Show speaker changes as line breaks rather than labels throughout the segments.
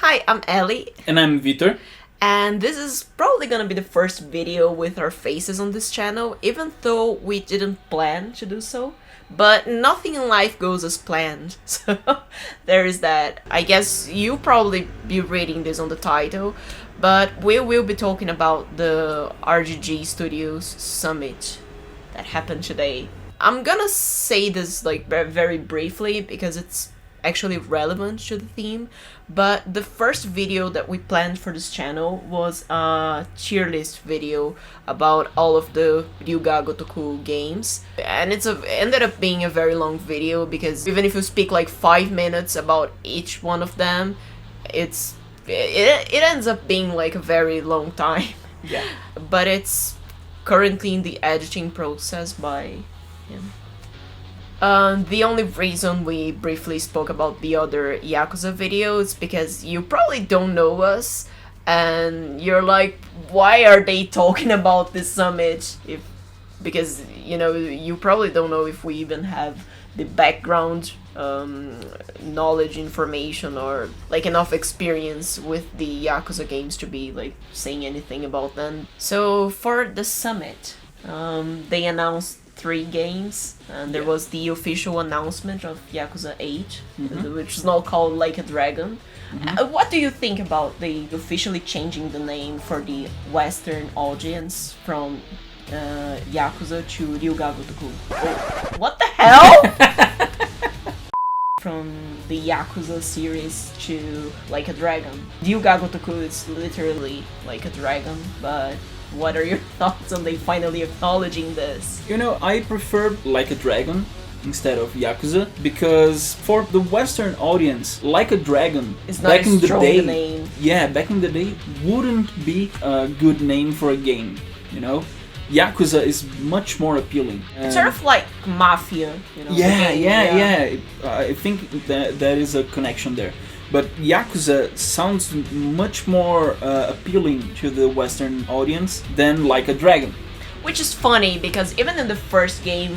Hi, I'm Ellie.
And I'm Vitor.
And this is probably gonna be the first video with our faces on this channel, even though we didn't plan to do so. But nothing in life goes as planned, so there is that. I guess you'll probably be reading this on the title, but we will be talking about the RGG Studios Summit that happened today. I'm gonna say this like very briefly because it's actually relevant to the theme, but the first video that we planned for this channel was a tier list video about all of the Ryuga Gotoku games, and ended up being a very long video because even if you speak like 5 minutes about each one of them, it ends up being like a very long time.
Yeah.
But it's currently in the editing process by him. The only reason we briefly spoke about the other Yakuza video is because you probably don't know us, and you're like, why are they talking about this summit? Because, you know, you probably don't know if we even have the background knowledge, information, or like enough experience with the Yakuza games to be like saying anything about them. So for the summit, they announced 3 games, and there was the official announcement of Yakuza 8, which is now called Like a Dragon. What do you think about the officially changing the name for the Western audience from Yakuza to Ryuga Gotoku? Oh, what the hell? From the Yakuza series to Like a Dragon. Ryuga Gotoku is literally like a dragon, but what are your thoughts on they finally acknowledging this?
You know, I prefer Like a Dragon instead of Yakuza because for the Western audience, Like a Dragon
it's not back in the day, name.
Yeah, back in the day wouldn't be a good name for a game, you know? Yakuza is much more appealing.
It's sort of like Mafia, you know?
Yeah. I think that there is a connection there. But Yakuza sounds much more appealing to the Western audience than Like a Dragon.
Which is funny because even in the first game,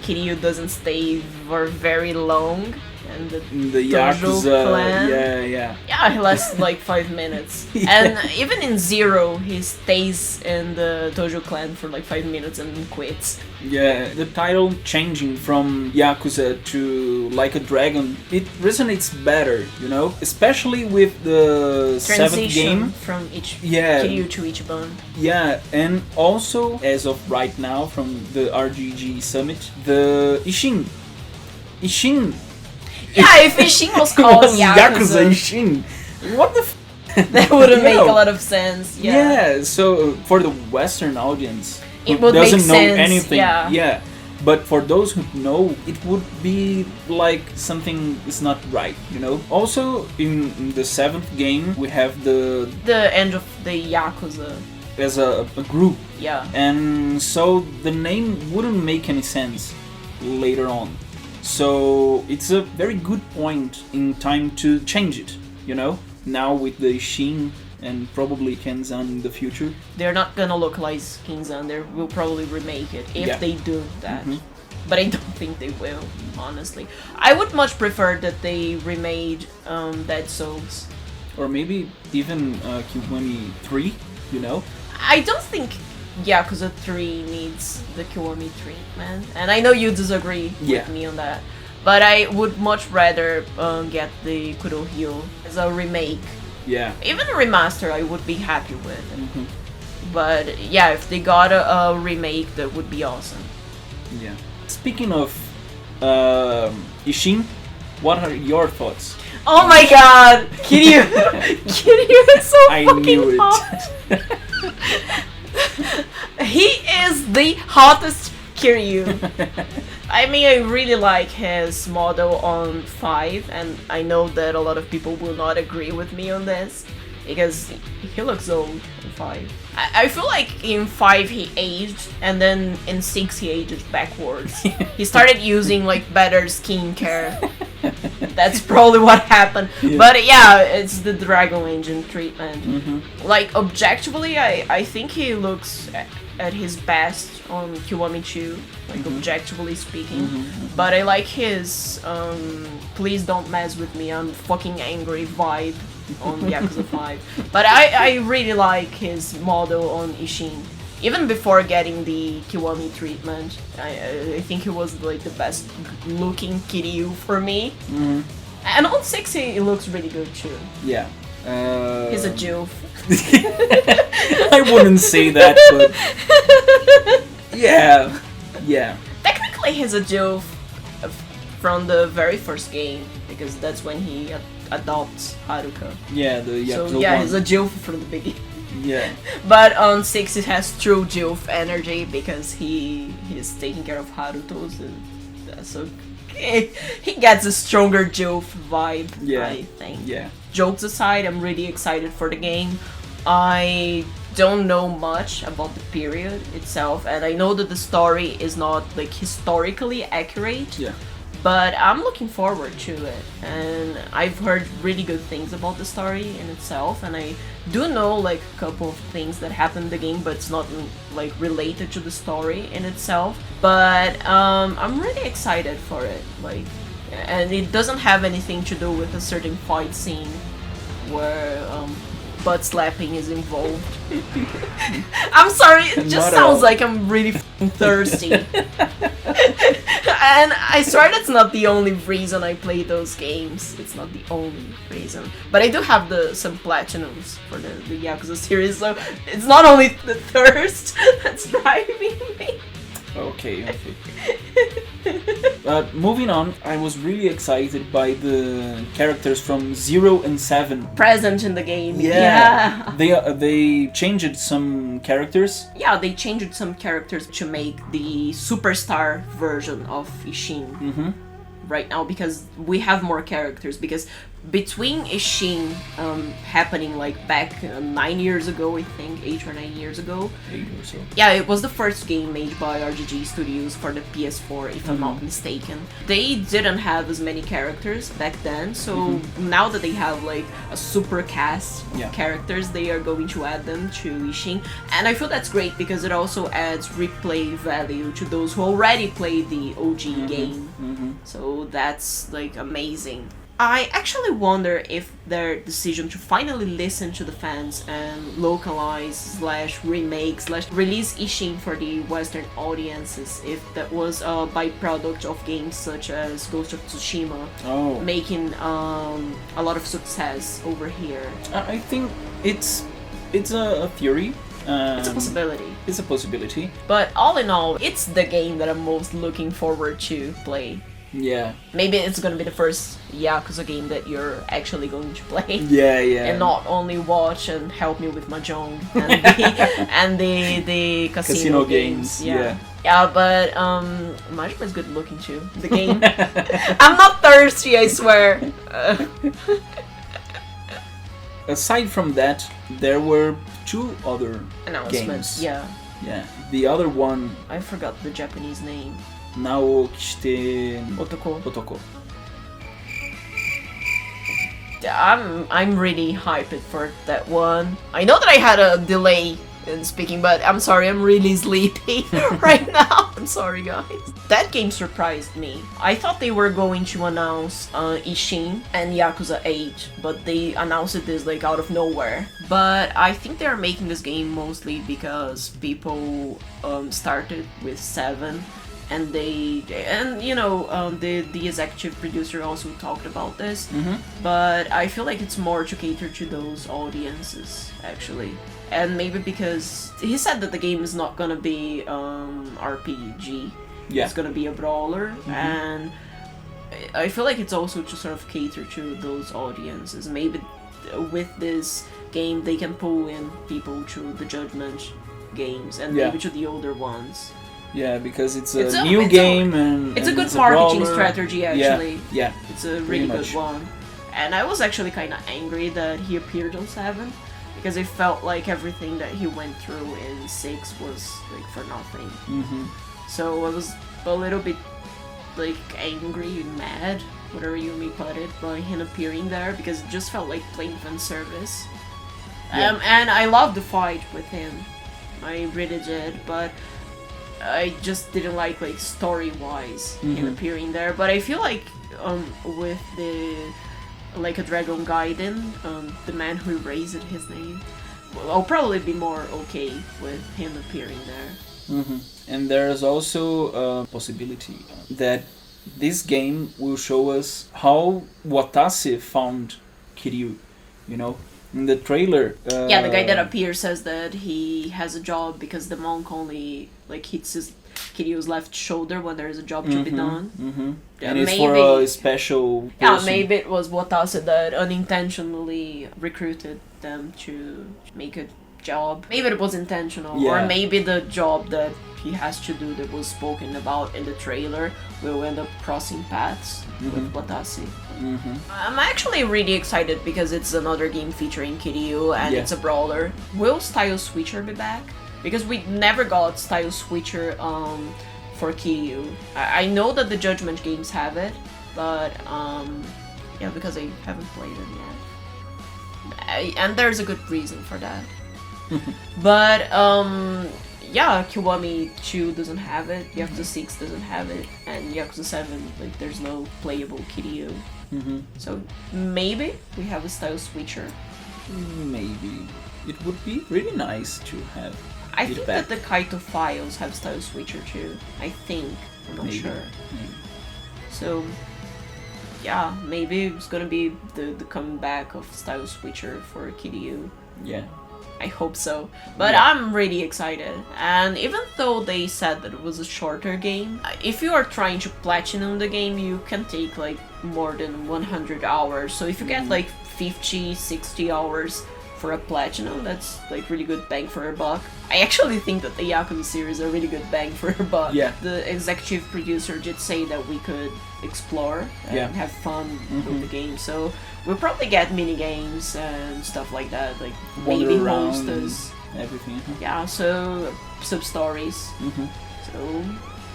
Kiryu doesn't stay for very long. And the
Yakuza
clan,
yeah,
he lasts like 5 minutes. And even in Zero, he stays in the Tojo clan for like 5 minutes and then quits.
Yeah, the title changing from Yakuza to Like a Dragon, it resonates better, you know? Especially with the
transition
7th game.
From each Kiryu to Ichiban.
Yeah, and also, as of right now, from the RGG Summit, the Ishin.
Yeah, if Ishin was called Yakuza
Ishin. What the
that wouldn't make a lot of sense.
Yeah, so for the Western audience
it
who
would
doesn't
make
know
sense,
anything,
yeah.
But for those who know, it would be like something is not right, you know? Also, in the 7th game, we have the
end of the Yakuza
as a group.
Yeah.
And so the name wouldn't make any sense later on. So it's a very good point in time to change it, you know? Now with the Ishin and probably Kenzan in the future.
They're not gonna localize Kenzan, they will probably remake it if they do that. But I don't think they will, honestly. I would much prefer that they remade Dead Souls.
Or maybe even Kiwami 3, you know?
I don't think Yakuza 3 needs the Kiwami treatment, and I know you disagree with me on that, but I would much rather get the Kurohyo as a remake.
Yeah.
Even a remaster I would be happy with. But yeah, if they got a remake, that would be awesome.
Yeah. Speaking of Ishin, what are your thoughts?
Oh my god! Kiryu! Kiryu is so fucking hot! He is the hottest Kiryu. I mean, I really like his model on 5, and I know that a lot of people will not agree with me on this, because he looks old in 5. I feel like in 5 he aged, and then in 6 he aged backwards. He started using like better skincare. That's probably what happened. But yeah, it's the Dragon Engine treatment. Like, objectively, I think he looks at his best on Kiwami 2, like objectively speaking. But I like his please don't mess with me, I'm fucking angry vibe on Yakuza 5. But I really like his model on Ishin. Even before getting the Kiwami treatment, I think he was like the best looking Kiryu for me.
Mm-hmm.
And on 6 he looks really good too.
Yeah.
He's a Joof.
I wouldn't say that, but yeah.
Technically he's a Joof from the very first game, because that's when he adopts Haruka.
Yeah, the Yakuza
So yeah,
1.
he's a Joof from the beginning.
Yeah.
But on 6 it has true Joof energy because he is taking care of Haruto's, and so he gets a stronger Joof vibe,
Yeah.
I think.
Yeah.
Jokes aside, I'm really excited for the game. I don't know much about the period itself, and I know that the story is not like historically accurate.
Yeah.
But I'm looking forward to it, and I've heard really good things about the story in itself, and I do know like a couple of things that happen in the game, but it's not like related to the story in itself. But I'm really excited for it, like, and it doesn't have anything to do with a certain fight scene where butt slapping is involved. I'm sorry, it just
Not
sounds
all.
like I'm really f***ing thirsty. And I swear that's not the only reason I play those games. It's not the only reason. But I do have some platinums for the Yakuza series, so it's not only the thirst that's driving me.
Okay. Moving on, I was really excited by the characters from 0 and 7.
Present in the game. Yeah.
They changed some characters.
Yeah, they changed some characters to make the superstar version of Ishin
Mm-hmm.
right now, because we have more characters, because between Ishin happening like back 9 years ago, I think 8 or 9 years ago.
8 or so.
Yeah, it was the first game made by RGG Studios for the PS4, if I'm not mistaken. They didn't have as many characters back then, so now that they have like a super cast of characters, they are going to add them to Ishin. And I feel that's great because it also adds replay value to those who already played the OG game. So that's like amazing. I actually wonder if their decision to finally listen to the fans and localize / remake / release Ishin for the Western audiences, if that was a byproduct of games such as Ghost of Tsushima making a lot of success over here.
I think it's a theory.
It's a possibility.
It's a possibility.
But all in all, it's the game that I'm most looking forward to play.
Yeah.
Maybe it's gonna be the first Yakuza game that you're actually going to play.
Yeah.
And not only watch and help me with mahjong and the casino games. Yeah, but mahjong is good looking too. The game. I'm not thirsty, I swear.
Aside from that, there were 2 other
Announcements.
games.
Yeah.
The other one,
I forgot the Japanese name.
Naokishite
Otoko. I'm really hyped for that one. I know that I had a delay in speaking, but I'm sorry, I'm really sleepy right now. I'm sorry, guys. That game surprised me. I thought they were going to announce Ishin and Yakuza 8, but they announced this like out of nowhere. But I think they're making this game mostly because people started with 7. And the executive producer also talked about this, but I feel like it's more to cater to those audiences actually, and maybe because he said that the game is not gonna be RPG, it's gonna be a brawler, and I feel like it's also to sort of cater to those audiences. Maybe with this game they can pull in people to the Judgment games and maybe to the older ones.
Yeah, because it's a new game and
it's a good
it's
marketing
brawler.
strategy actually.
Yeah.
It's a really good one. And I was actually kind of angry that he appeared on 7 because I felt like everything that he went through in 6 was like for nothing. So I was a little bit like angry and mad, whatever you may put it, by him appearing there, because it just felt like plain fan service. And I loved the fight with him. I really did, but I just didn't like story-wise him appearing there. But I feel like with the Like a Dragon Gaiden, the man who erased his name, I'll probably be more okay with him appearing there.
And there's also a possibility that this game will show us how Watase found Kiryu, you know? In the trailer...
yeah, the guy that appears says that he has a job because the monk only like hits his Kiryu's left shoulder when there's a job to be done. Yeah,
and it's
maybe,
for a special person.
Yeah, maybe it was Watase that unintentionally recruited them to make a job. Maybe it was intentional, or maybe the job that he has to do that was spoken about in the trailer will end up crossing paths with Watase. I'm actually really excited because it's another game featuring Kiryu and it's a brawler. Will Style Switcher be back? Because we never got Style Switcher for Kiryu. I know that the Judgment games have it, but yeah, because I haven't played it yet. And there's a good reason for that. But yeah, Kiwami 2 doesn't have it, Yakuza 6 doesn't have it, and Yakuza 7, like, there's no playable Kiryu. So maybe we have a Style Switcher.
Maybe. It would be really nice to have
I think that the Kaito files have Style Switcher too. I think. I'm not sure. So yeah, maybe it's gonna be the comeback of Style Switcher for Kiryu.
Yeah.
I hope so. But I'm really excited. And even though they said that it was a shorter game, if you are trying to platinum the game, you can take like more than 100 hours. So if you get like 50, 60 hours for a platinum, that's like really good bang for a buck. I actually think that the Yakuza series are really good bang for a buck.
Yeah.
The executive producer did say that we could explore and have fun with the game. So we'll probably get mini games and stuff like that, like maybe monsters,
everything.
Yeah, so sub stories. So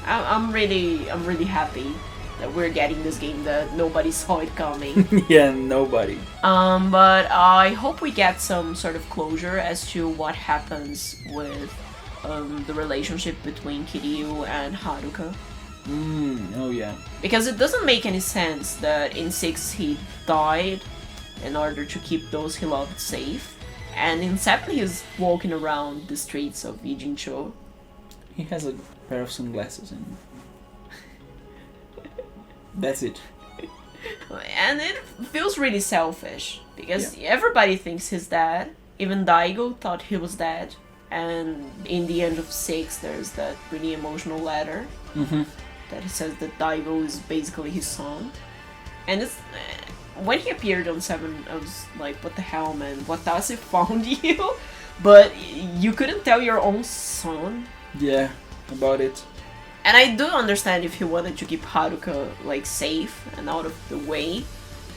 I'm really happy that we're getting this game that nobody saw it coming.
Yeah, nobody.
But I hope we get some sort of closure as to what happens with the relationship between Kiryu and Haruka.
Oh yeah.
Because it doesn't make any sense that in 6 he died in order to keep those he loved safe, and in 7 he's walking around the streets of Ijincho.
He has a pair of sunglasses and that's it.
And it feels really selfish, because everybody thinks he's dead. Even Daigo thought he was dead. And in the end of 6, there's that really emotional letter that he says that Daigo is basically his son. And it's when he appeared on 7, I was like, what the hell, man? Watase found you? But you couldn't tell your own son?
Yeah, about it.
And I do understand if he wanted to keep Haruka like safe and out of the way,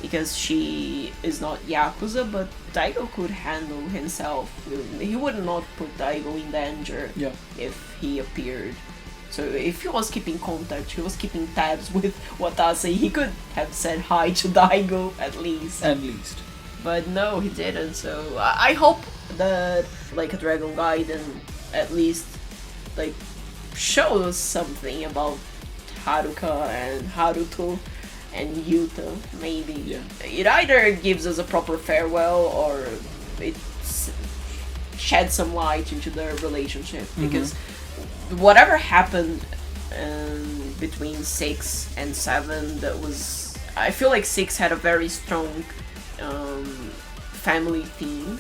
because she is not Yakuza, but Daigo could handle himself. He would not put Daigo in danger if he appeared. So if he was keeping contact, he was keeping tabs with Watase, he could have said hi to Daigo at least.
At least.
But no, he didn't, so I hope that like a Dragon Gaiden at least like shows something about Haruka and Haruto and Yuta, maybe. Yeah. It either gives us a proper farewell or it sheds some light into their relationship, because whatever happened between 6 and 7, that was... I feel like 6 had a very strong family theme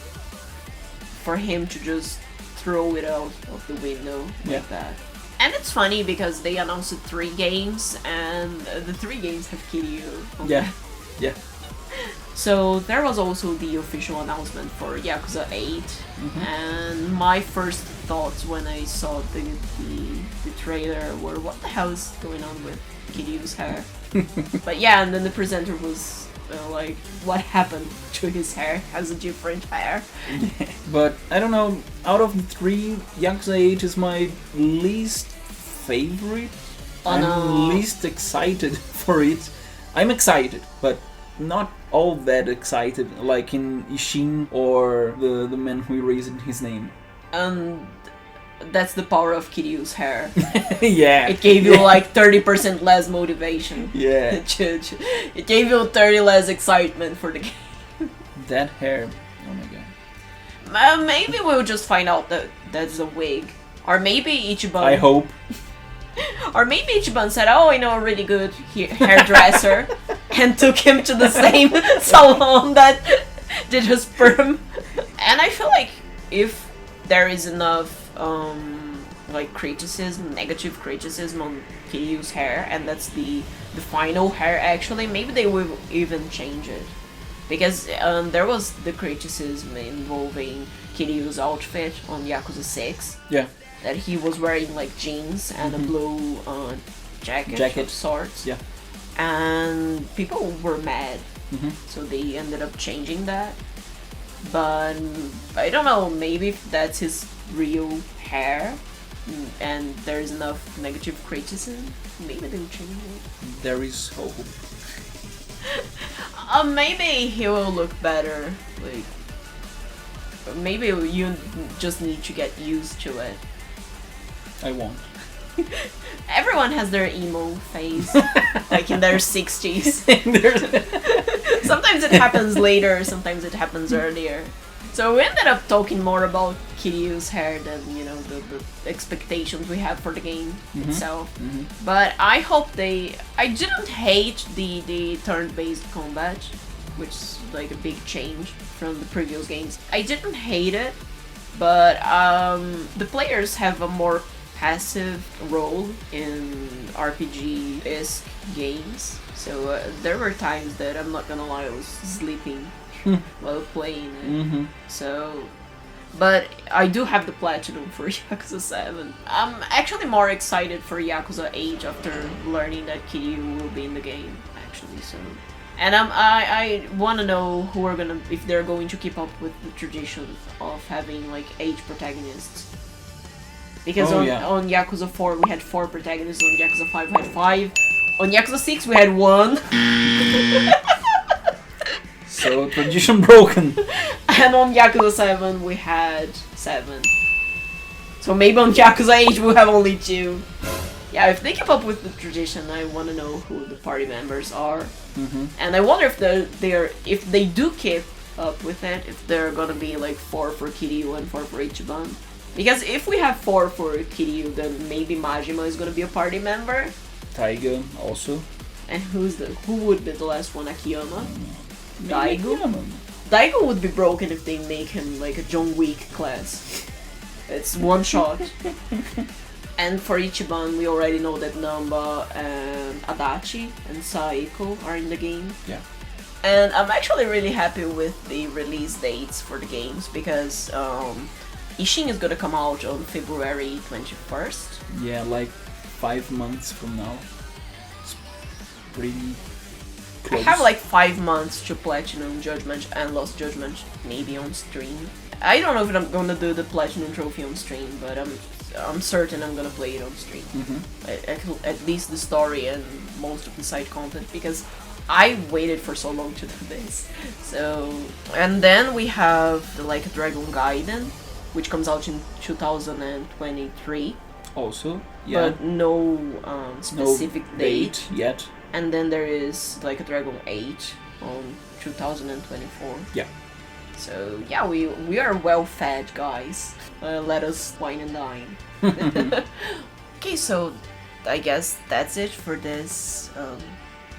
for him to just throw it out of the window like that. And it's funny because they announced 3 games, and the 3 games have Kiryu on them.
Yeah.
So there was also the official announcement for Yakuza 8, and my first thoughts when I saw the trailer were, what the hell is going on with Kiryu's hair? But yeah, and then the presenter was like, what happened to his hair? Has a different hair.
But I don't know, out of the 3, Yakuza 8 is my least favorite. I'm least excited for it. I'm excited, but not all that excited, like in Ishin or the man who erased his name.
that's the power of Kiryu's hair.
Yeah.
It gave you like 30% less motivation.
Yeah.
It gave you 30 less excitement for the game.
That hair. Oh my god.
Maybe we'll just find out that that's a wig. Or maybe Ichiban...
I hope.
Or maybe Ichiban said, oh, I know a really good hairdresser, and took him to the same salon that did his perm. And I feel like if there is enough like criticism, negative criticism on Kiryu's hair, and that's the final hair actually, maybe they will even change it. Because there was the criticism involving Kiryu's outfit on Yakuza 6.
Yeah.
That he was wearing like jeans and a blue jacket of sorts.
Yeah.
And people were mad. So they ended up changing that. But I don't know, maybe if that's his real hair and there's enough negative criticism, maybe they'll change it.
There is hope.
Maybe he will look better. Like, maybe you just need to get used to it.
I won't.
Everyone has their emo phase, like in their 60s. Sometimes it happens later, sometimes it happens earlier. So we ended up talking more about Kiryu's hair than, you know, the expectations we have for the game itself. But I hope I didn't hate the turn-based combat, which is like a big change from the previous games. I didn't hate it, but the players have a more passive role in RPG-esque games. So there were times that, I'm not gonna lie, I was sleeping while playing it. So, but I do have the platinum for Yakuza 7. I'm actually more excited for Yakuza 8 after learning that Kiryu will be in the game, actually. So, and I want to know if they're going to keep up with the tradition of having like 8 protagonists. Because on Yakuza 4 we had 4 protagonists, on Yakuza 5 we had 5, on Yakuza 6 we had 1.
So, tradition broken.
And on Yakuza 7 we had 7. So maybe on Yakuza 8 we'll have only 2. Yeah, if they keep up with the tradition, I want to know who the party members are. And I wonder if they do keep up with it, if they're gonna be like 4 for Kiryu and 4 for Ichiban. Because if we have 4 for Kiryu, then maybe Majima is gonna be a party member.
Taiga also.
And who would be the last one? Akiyama? Daigo?
Akiyama.
Daigo would be broken if they make him like a John Wick class. It's one shot. And for Ichiban, we already know that Namba and Adachi and Saeko are in the game.
Yeah.
And I'm actually really happy with the release dates for the games because Ishin is gonna come out on February 21st.
Yeah, like 5 months from now. It's pretty close.
I have like 5 months to Platinum Judgment and Lost Judgment, maybe on stream. I don't know if I'm gonna do the Platinum Trophy on stream, but I'm certain I'm gonna play it on stream. At least the story and most of the side content, because I waited for so long to do this. So, and then we have the Like a Dragon Gaiden, which comes out in 2023.
Also, yeah.
But no specific date
yet.
And then there is Like a Dragon 8 on 2024.
Yeah.
So yeah, we are well fed, guys. Let us wine and dine. Okay, so I guess that's it for this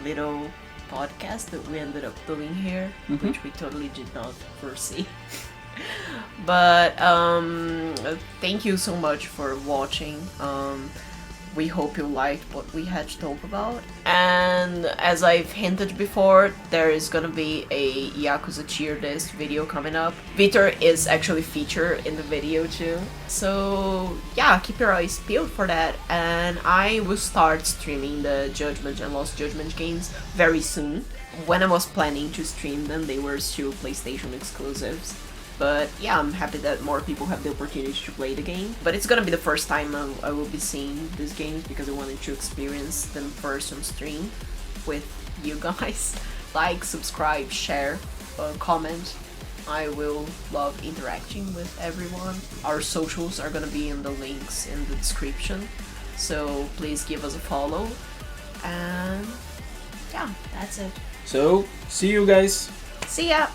little podcast that we ended up doing here, which we totally did not foresee. But thank you so much for watching. We hope you liked what we had to talk about. And as I've hinted before, there is gonna be a Yakuza tier list video coming up. Vitor is actually featured in the video too. So yeah, keep your eyes peeled for that. And I will start streaming the Judgment and Lost Judgment games very soon. When I was planning to stream them, they were still PlayStation exclusives. But yeah, I'm happy that more people have the opportunity to play the game. But it's gonna be the first time I will be seeing these games because I wanted to experience them first on stream with you guys. Like, subscribe, share, comment. I will love interacting with everyone. Our socials are gonna be in the links in the description, so please give us a follow. And yeah, that's it.
So, see you guys.
See ya!